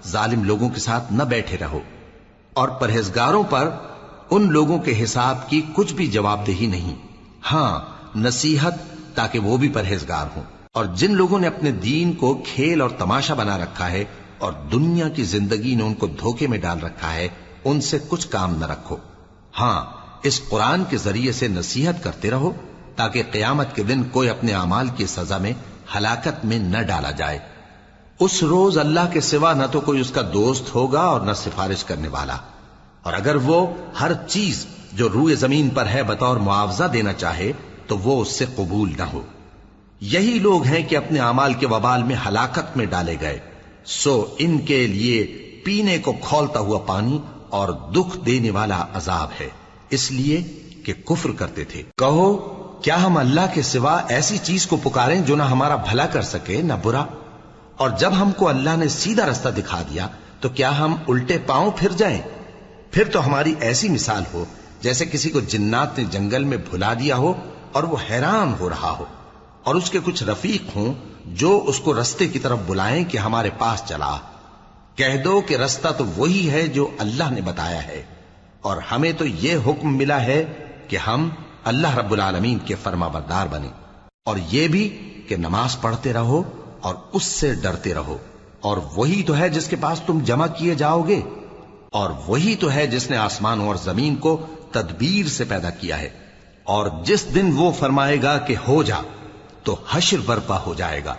ظالم لوگوں کے ساتھ نہ بیٹھے رہو، اور پرہیزگاروں پر ان لوگوں کے حساب کی کچھ بھی جواب دہی نہیں، ہاں نصیحت تاکہ وہ بھی پرہیزگار ہوں۔ اور جن لوگوں نے اپنے دین کو کھیل اور تماشا بنا رکھا ہے اور دنیا کی زندگی نے ان کو دھوکے میں ڈال رکھا ہے، ان سے کچھ کام نہ رکھو، ہاں اس قرآن کے ذریعے سے نصیحت کرتے رہو تاکہ قیامت کے دن کوئی اپنے اعمال کی سزا میں ہلاکت میں نہ ڈالا جائے۔ اس روز اللہ کے سوا نہ تو کوئی اس کا دوست ہوگا اور نہ سفارش کرنے والا، اور اگر وہ ہر چیز جو روئے زمین پر ہے بطور معاوضہ دینا چاہے تو وہ اس سے قبول نہ ہو۔ یہی لوگ ہیں کہ اپنے اعمال کے وبال میں ہلاکت میں ڈالے گئے، سو ان کے لیے پینے کو کھولتا ہوا پانی اور دکھ دینے والا عذاب ہے، اس لیے کہ کفر کرتے تھے۔ کہو کیا ہم اللہ کے سوا ایسی چیز کو پکاریں جو نہ ہمارا بھلا کر سکے نہ برا؟ اور جب ہم کو اللہ نے سیدھا رستہ دکھا دیا تو کیا ہم الٹے پاؤں پھر جائیں؟ پھر تو ہماری ایسی مثال ہو جیسے کسی کو جنات نے جنگل میں بھلا دیا ہو اور وہ حیران ہو رہا ہو، اور اس کے کچھ رفیق ہوں جو اس کو رستے کی طرف بلائیں کہ ہمارے پاس چلا۔ کہہ دو کہ رستہ تو وہی ہے جو اللہ نے بتایا ہے، اور ہمیں تو یہ حکم ملا ہے کہ ہم اللہ رب العالمین کے فرما بردار بنیں، اور یہ بھی کہ نماز پڑھتے رہو اور اس سے ڈرتے رہو، اور وہی تو ہے جس کے پاس تم جمع کیے جاؤ گے، اور وہی تو ہے جس نے آسمانوں اور زمین کو تدبیر سے پیدا کیا ہے، اور جس دن وہ فرمائے گا کہ ہو جا تو حشر برپا ہو جائے گا،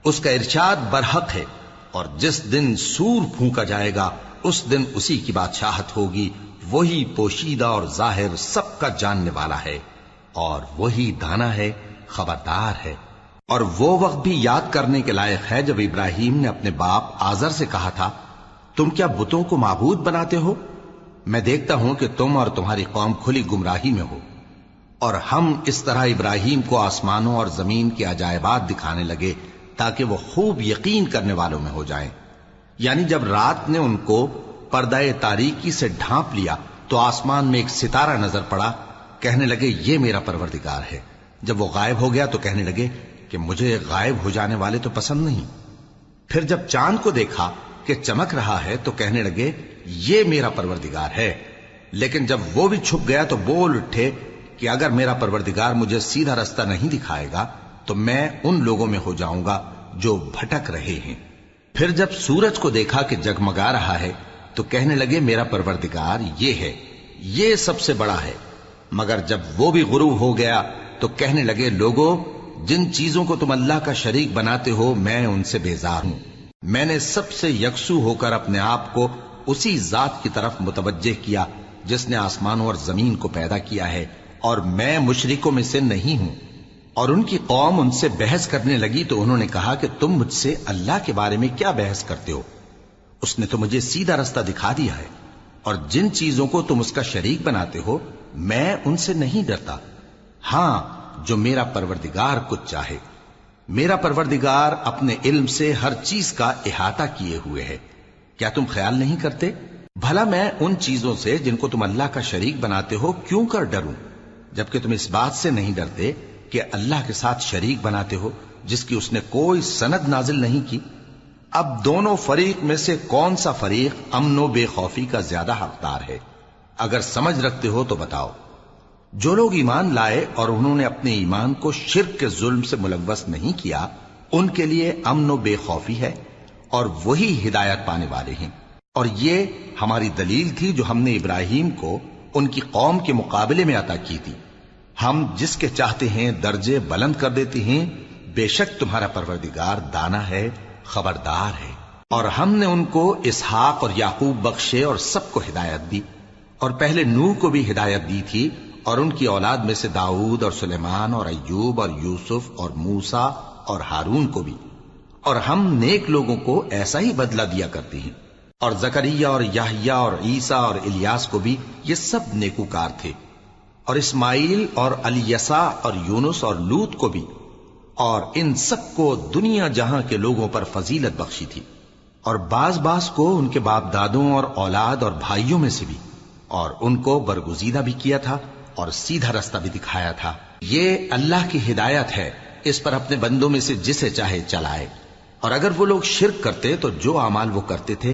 اس کا ارشاد برحق ہے، اور جس دن سور پھونکا جائے گا اس دن اسی کی بادشاہت ہوگی، وہی پوشیدہ اور ظاہر سب کا جاننے والا ہے، اور وہی دانا ہے، خبردار ہے۔ اور وہ وقت بھی یاد کرنے کے لائق ہے جب ابراہیم نے اپنے باپ آزر سے کہا تھا، تم کیا بتوں کو معبود بناتے ہو؟ میں دیکھتا ہوں کہ تم اور تمہاری قوم کھلی گمراہی میں ہو۔ اور ہم اس طرح ابراہیم کو آسمانوں اور زمین کے عجائبات دکھانے لگے تاکہ وہ خوب یقین کرنے والوں میں ہو جائیں۔ یعنی جب رات نے ان کو پردہ تاریکی سے ڈھانپ لیا تو آسمان میں ایک ستارہ نظر پڑا، کہنے لگے یہ میرا پروردگار ہے۔ جب وہ غائب ہو گیا تو کہنے لگے کہ مجھے غائب ہو جانے والے تو پسند نہیں۔ پھر جب چاند کو دیکھا کہ چمک رہا ہے تو کہنے لگے یہ میرا پروردگار ہے۔ لیکن جب وہ بھی چھپ گیا تو بول اٹھے کہ اگر میرا پروردگار مجھے سیدھا رستہ نہیں دکھائے گا تو میں ان لوگوں میں ہو جاؤں گا جو بھٹک رہے ہیں۔ پھر جب سورج کو دیکھا کہ جگمگا رہا ہے تو کہنے لگے میرا پروردگار یہ ہے، یہ سب سے بڑا ہے۔ مگر جب وہ بھی غروب ہو گیا تو کہنے لگے لوگو، جن چیزوں کو تم اللہ کا شریک بناتے ہو میں ان سے بیزار ہوں۔ میں نے سب سے یکسو ہو کر اپنے آپ کو اسی ذات کی طرف متوجہ کیا جس نے آسمانوں اور زمین کو پیدا کیا ہے، اور میں مشرکوں میں سے نہیں ہوں۔ اور ان کی قوم ان سے بحث کرنے لگی تو انہوں نے کہا کہ تم مجھ سے اللہ کے بارے میں کیا بحث کرتے ہو؟ اس نے تو مجھے سیدھا رستہ دکھا دیا ہے، اور جن چیزوں کو تم اس کا شریک بناتے ہو میں ان سے نہیں ڈرتا، ہاں جو میرا پروردگار کچھ چاہے۔ میرا پروردگار اپنے علم سے ہر چیز کا احاطہ کیے ہوئے ہے۔ کیا تم خیال نہیں کرتے؟ بھلا میں ان چیزوں سے جن کو تم اللہ کا شریک بناتے ہو کیوں کر ڈروں، جبکہ تم اس بات سے نہیں ڈرتے کہ اللہ کے ساتھ شریک بناتے ہو جس کی اس نے کوئی سند نازل نہیں کی۔ اب دونوں فریق میں سے کون سا فریق امن و بے خوفی کا زیادہ حقدار ہے؟ اگر سمجھ رکھتے ہو تو بتاؤ۔ جو لوگ ایمان لائے اور انہوں نے اپنے ایمان کو شرک کے ظلم سے ملوث نہیں کیا، ان کے لیے امن و بے خوفی ہے، اور وہی ہدایت پانے والے ہیں۔ اور یہ ہماری دلیل تھی جو ہم نے ابراہیم کو ان کی قوم کے مقابلے میں عطا کی تھی۔ ہم جس کے چاہتے ہیں درجے بلند کر دیتے ہیں، بے شک تمہارا پروردگار دانا ہے، خبردار ہے۔ اور ہم نے ان کو اسحاق اور یعقوب بخشے اور سب کو ہدایت دی، اور پہلے نوح کو بھی ہدایت دی تھی، اور ان کی اولاد میں سے داؤد اور سلیمان اور ایوب اور یوسف اور موسیٰ اور ہارون کو بھی، اور ہم نیک لوگوں کو ایسا ہی بدلہ دیا کرتے ہیں۔ اور زکریا اور یحییٰ اور عیسیٰ اور الیاس کو بھی، یہ سب نیکوکار تھے، اور اسماعیل اور الیسع اور یونس اور لوط کو بھی، اور ان سب کو دنیا جہاں کے لوگوں پر فضیلت بخشی تھی، اور بعض کو ان کے باپ دادوں اور اولاد اور بھائیوں میں سے بھی، اور ان کو برگزیدہ بھی کیا تھا اور سیدھا رستہ بھی دکھایا تھا۔ یہ اللہ کی ہدایت ہے، اس پر اپنے بندوں میں سے جسے چاہے چلائے۔ اور اگر وہ لوگ شرک کرتے تو جو اعمال وہ کرتے تھے